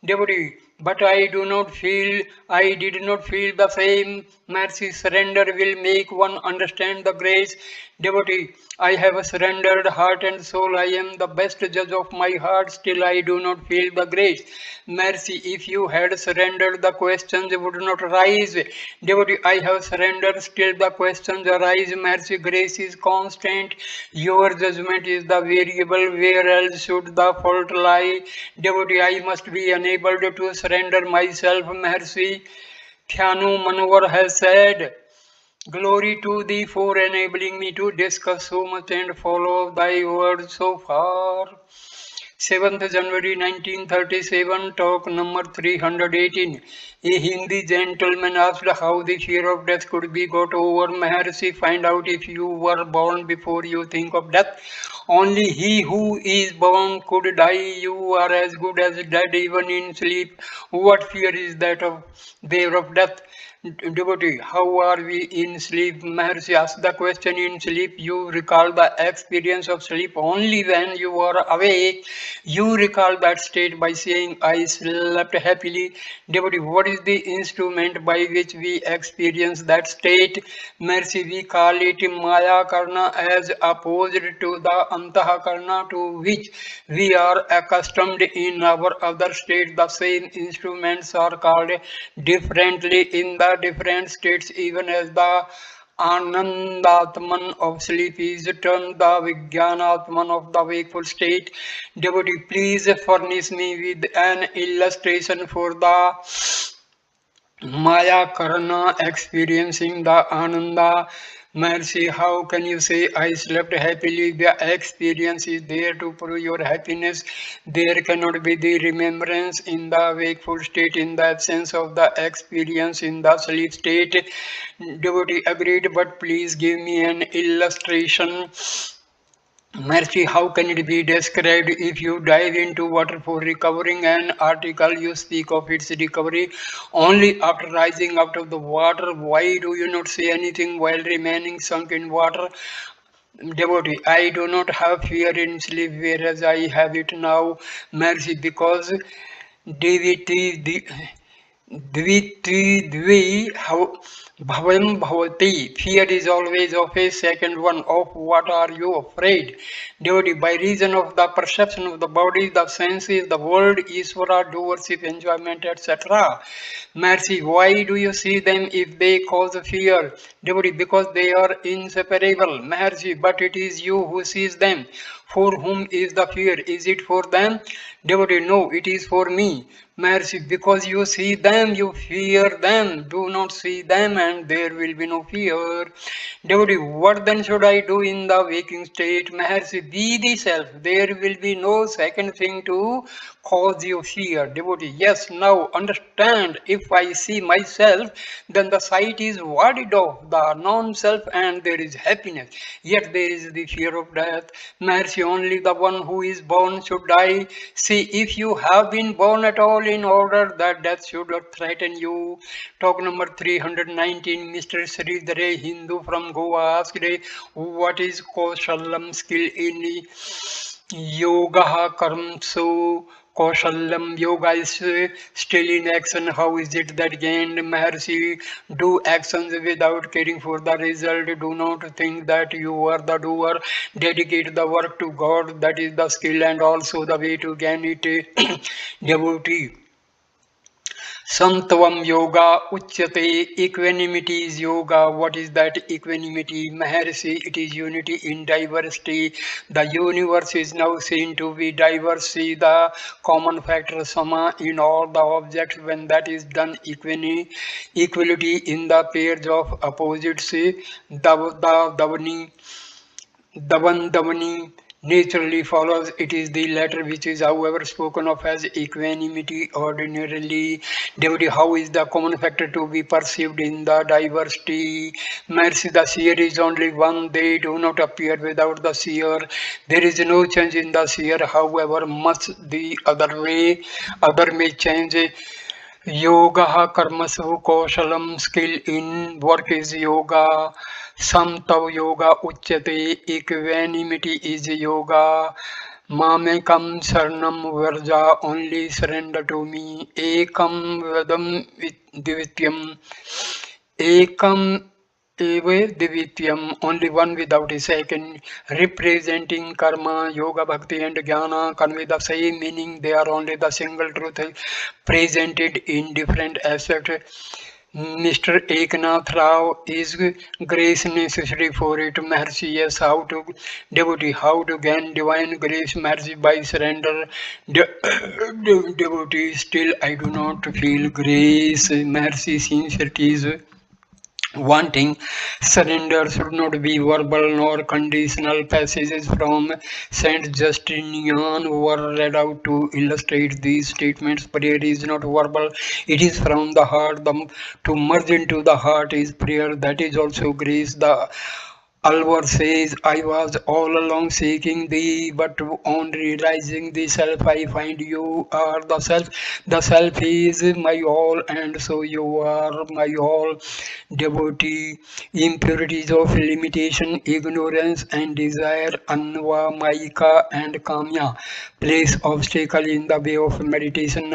Devotee, but I did not feel the same. Mercy, surrender will make one understand the grace. Devotee, I have a surrendered heart and soul. I am the best judge of my heart. Still, I do not feel the grace. Mercy, if you had surrendered, the questions would not arise. Devotee, I have surrendered. Still, the questions arise. Mercy, grace is constant. Your judgment is the variable. Where else should the fault lie? Devotee, I must be unable to surrender myself. Mercy, Thyanu Manovar has said, glory to thee for enabling me to discuss so much and follow thy words so far. 7th January 1937, talk number 318. A Hindi gentleman asked how the fear of death could be got over. Maharshi, find out if you were born before you think of death. Only he who is born could die. You are as good as dead even in sleep. What fear is that of there of death? Devotee, how are we in sleep? Maharshi asked the question. In sleep, you recall the experience of sleep only when you are awake. You recall that state by saying, I slept happily. Devotee, what is the instrument by which we experience that state? Mercy, we call it Maya Karna as opposed to the Antaha Karna to which we are accustomed in our other state. The same instruments are called differently in the different states, even as the Anandatman of sleep is termed the Vijnanatman of the wakeful state. Devotee, please furnish me with an illustration for the Maya Karna experiencing the Ananda. Mercy, how can you say I slept happily? The experience is there to prove your happiness. There cannot be the remembrance in the wakeful state in the absence of the experience in the sleep state. Devotee agreed, but please give me an illustration. Mercy, how can it be described? If you dive into water for recovering an article, you speak of its recovery only after rising out of the water. Why do you not say anything while remaining sunk in water? Devotee, I do not have fear in sleep, whereas I have it now. Mercy, because devotee, Dvitidvi bhavam bhavati. Fear is always of a second one. Of what are you afraid? Devotee, by reason of the perception of the body, the senses, the world, Iswara, doership, enjoyment, etc. Mercy, why do you see them if they cause fear? Devotee, because they are inseparable. Mercy, but it is you who sees them. For whom is the fear? Is it for them? Devotee, no, it is for me. Maharishi, because you see them, you fear them. Do not see them and there will be no fear. Devotee, what then should I do in the waking state? Maharishi, be the self. There will be no second thing to cause you fear. Devotee, yes, now understand. If I see myself, then the sight is warded off, the non-self, and there is happiness. Yet there is the fear of death. Mercy, only the one who is born should die. See, if you have been born at all in order that death should not threaten you. Talk number 319, Mr. Sridhare, Hindu from Goa, asked, what is Kaushalam skill in yoga karma? So Kaushalam yoga is still in action. How is it that gained? Maharshi, do actions without caring for the result. Do not think that you are the doer. Dedicate the work to God. That is the skill and also the way to gain it. Devotee. Santvam yoga uchyate. Equanimity is yoga. What is that equanimity? Maharshi, it is unity in diversity. The universe is now seen to be diverse. See the common factor sama in all the objects. When that is done, equality in the pairs of opposites. Davani naturally follows. It is the latter which is however spoken of as equanimity ordinarily. Devotee, how is the common factor to be perceived in the diversity? Mercy, the seer is only one. They do not appear without the seer. There is no change in the seer, however much the other may change. Yoga karmasu kaushalam, skill in work is yoga. Samtav yoga uchyate, equanimity is yoga. Mamekam sarnam varja, only surrender to me. Ekam vedam divityam. Ekam eva divityam, only one without a second, representing karma, yoga, bhakti, and jnana convey the same meaning. They are only the single truth presented in different aspects. Mr. Eknath Rao, is grace necessary for it? Maharshi, yes. How to devotee? How to gain divine grace? Maharshi, by surrender. Devotee, still I do not feel grace. Maharshi, since it is wanting. Surrender should not be verbal nor conditional. Passages from Saint Justinian were read out to illustrate these statements. Prayer is not verbal, it is from the heart. To merge into the heart is prayer. That is also grace. The Alvar says, I was all along seeking thee, but on realizing the self, I find you are the self. The self is my all, and so you are my all. Devotee, impurities of limitation, ignorance, and desire, anva, maika, and kamya, place obstacle in the way of meditation.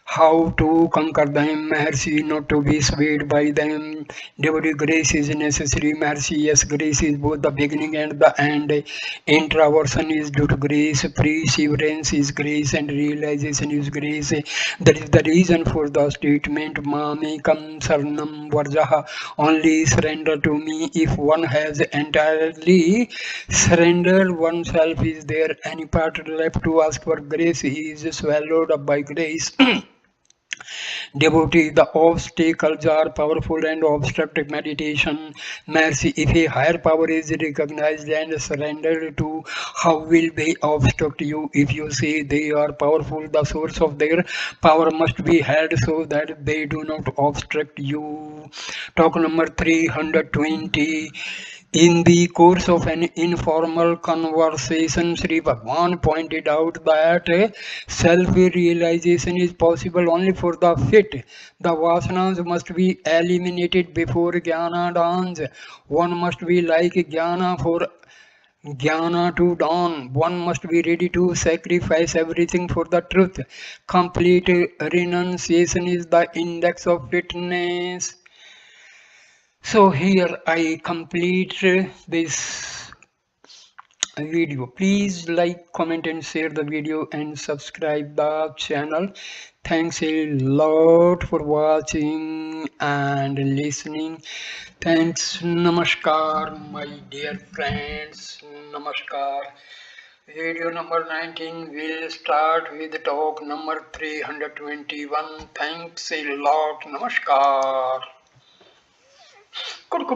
How to conquer them? Maharshi, not to be swayed by them. Devotee, grace is necessary. Maharshi, yes, grace is both the beginning and the end. Introversion is due to grace, perseverance is grace, and realization is grace. That is the reason for the statement, Mamekam Sarnam Varjaha, only surrender to me. If one has entirely surrendered oneself, is there any part left to ask for grace? He is swallowed up by grace. Devotee, the obstacles are powerful and obstruct meditation. Mercy, if a higher power is recognized and surrendered to, how will they obstruct you? If you say they are powerful, the source of their power must be held so that they do not obstruct you. Talk number 320. In the course of an informal conversation, Sri Bhagavan pointed out that self-realization is possible only for the fit. The vasanas must be eliminated before jnana dawns. One must be like jnana for jnana to dawn. One must be ready to sacrifice everything for the truth. Complete renunciation is the index of fitness. So here I complete this video. Please like, comment and share the video and subscribe the channel. Thanks a lot for watching and listening. Thanks. Namaskar, my dear friends. Namaskar. Video number 19 will start with talk number 321. Thanks a lot. Namaskar. Good.